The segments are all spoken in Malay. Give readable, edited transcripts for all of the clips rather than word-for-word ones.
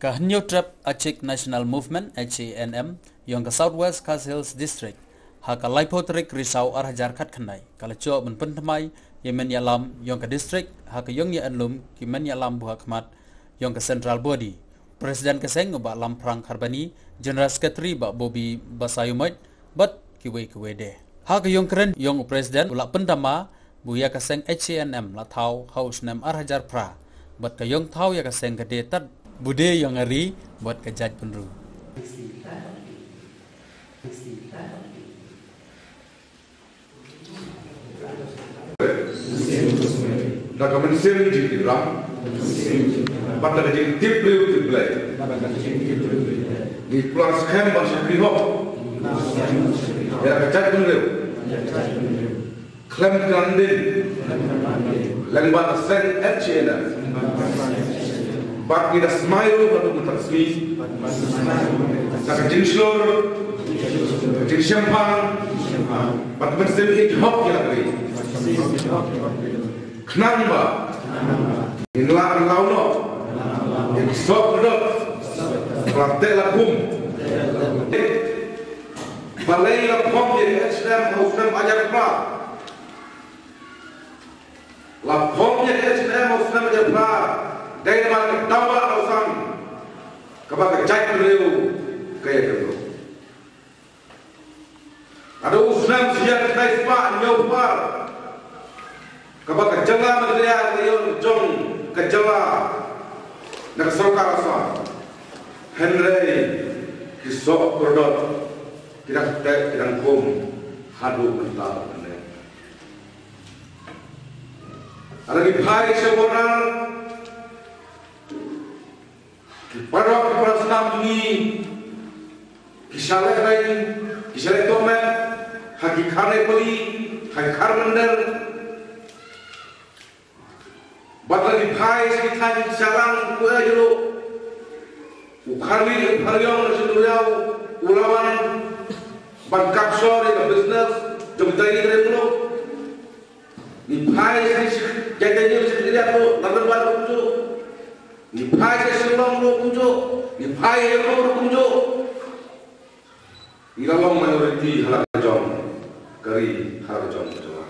Ka New Trap Acik National Movement HANM yang ke Southwest Khasi Hills District haka Laipotrik Risau arah Jarkat Khandai kala Jjoh men thymmai yemen iahlam yang ke district haka yang iahlam kimen iahlam buha khmat yang ke Central Body Presiden keseng ba lam prang kharbani General Secretary ba Bobby Basayumait bat kiwe de haka yang keren yang Presiden ulak pendama buya keseng HANM la thau house nem arah jar pra bat ka yang thau ya keseng ke detat bude yang ngari buat kejat penru. Nak kami sering jadi ram, pada jadi tip play. Di plus HANM bahasa Pihok, ya kejat penru. Klaim kandil, lengbat sen HANM. Bak kita smile atau bertasmi, nak jinslor, jin champagne, bak mesti hit hop yang lagi. Kenang ba, inilah launo, yang sok dot, praktek lakum, balai lakum yang HANM HANM ajar pra, lakum yang HANM HANM ajar pra. Gaya mana tawa lausan, kepada jai beliau gaya itu. Ada usnam siap naik pak nyopar, kepada jala mereka beliau jong kejala, nak serokar lausan. Henry kisok berdot, tidak kum hadu mental. Ada di hari seorang. Pada waktu senam ini, kisah lain, kisah tomen, haki kare poli, haki karmender, batla di pai sekitar jalan kue jelo, ukari hariong seduliau, ulawan, bangkak sore ke bisnes, jemtai dari mulut, di pai sekitar jadinya sekitar tu, lalu baru tu. Ni pai ke selong lo kunjo, ni pai ke lo kunjo. Ilalong majoriti halak jom, kari halak jom jom.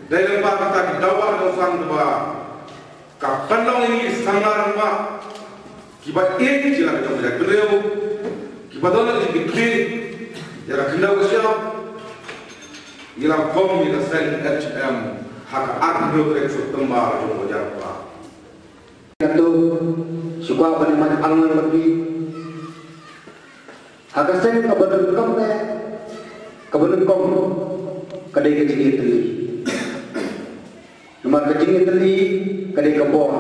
Dari lembaga kata kita awal dosan dua, kapandong ini sangar mak, kibat ini jelas jom jadi beliau, kibat dolar ini bikin, jadi kena usiap, ilang kom ini sen HM. Hak agro ekspor tembak jumbo japa. Itu suka peneman angan lebih. Hak sen kebenar kom ne, kebenar kom kedai kecil teli. Nomor kecil teli kedai kebon.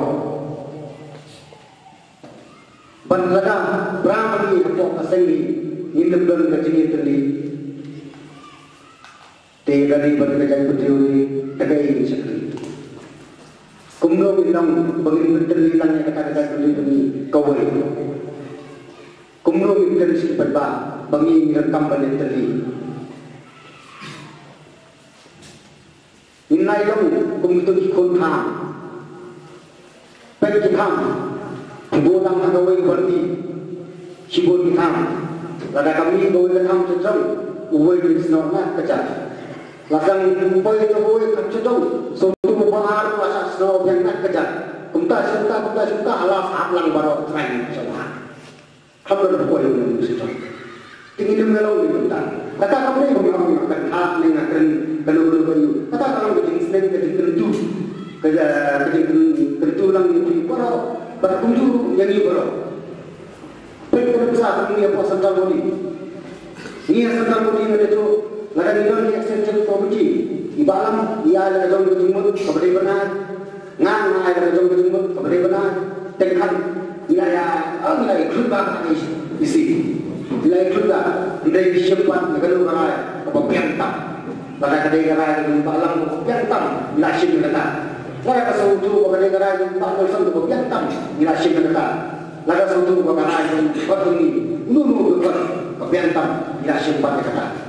Bandara berapa ni kebon asing ni, induk dan kecil teli. Tiga hari berkerja betul. Tegak ini sekali. Kumno bilang bagi terlilang yang kata-kata ini kawai. Kumno bilang si berba bagi rekam balik terli. Inai dong kumno ikut ham. Pergi ham. Bolang kawai berdi. Sibuk ham. Lada kami kawai ham sejam. Uwai di senornya kecil. Lakang upay itu boleh kacau, suatu mempengaruhi rasa snow yang nak kejar. Kumta alas ablang baru tren semua. Kamu berupaya untuk sejauh. Tinggi melau di kumta. Kata kamu ni kamu akan hak dengan kalau kayu. Kata kamu kecil tentu, tentu lang itu baru berkunjung yang ini baru. Perkara besar kamu yang puasa sendal bodi. Ini sendal bodi itu. Laga nidon ni extension committee ibalam ia ada jom kejumut kepada benar ngan ada jom kejumut kepada benar tekan wilayah ikut bah isi wilayah ikut bah wilayah siapa negara orang apa piantam pada kedai gerai ibalam piantam wilayah sim negara laga sautu kedai gerai ibalam sautu piantam wilayah sim negara laga sautu gerai batuni nunu piantam wilayah sim negara.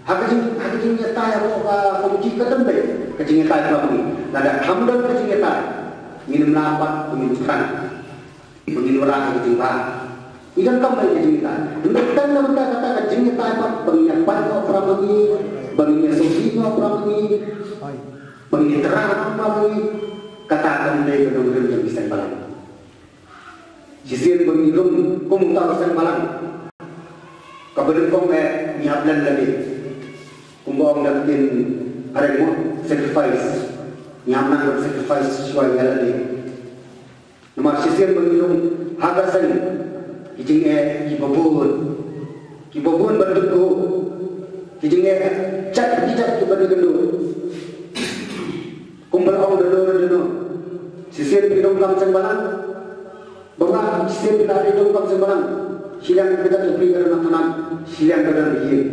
Hak itu nyata yang komisi kedembe. kecingin tai pelabui. Lada hamdan kecingin tai. Minum lapat, minum kan. Minum orang kecingin tai. Ikan kampai kecingin tai. Hendak nama kata kecingin tai pak. Banyak panjang pelabui. Banyak sosi pelabui. Banyak terang pelabui. Katakan dari kedua-dua yang bisa balang. Sisir berminum, kumutaw sang balang. Kabarin kong iahlam lagi. Kumbang dapatin ada mo sacrifice. Iahlam sacrifice suai lagi. Nama sisir berminum hagasan. Kijing kibabun berduku. Kijing cat berduku. Kumbang orang dulu. Sisir minum sang balang. Bawa sisir dari dongkap sembarang. Silang kita terpilih karena tenang. Silang kadang dihir.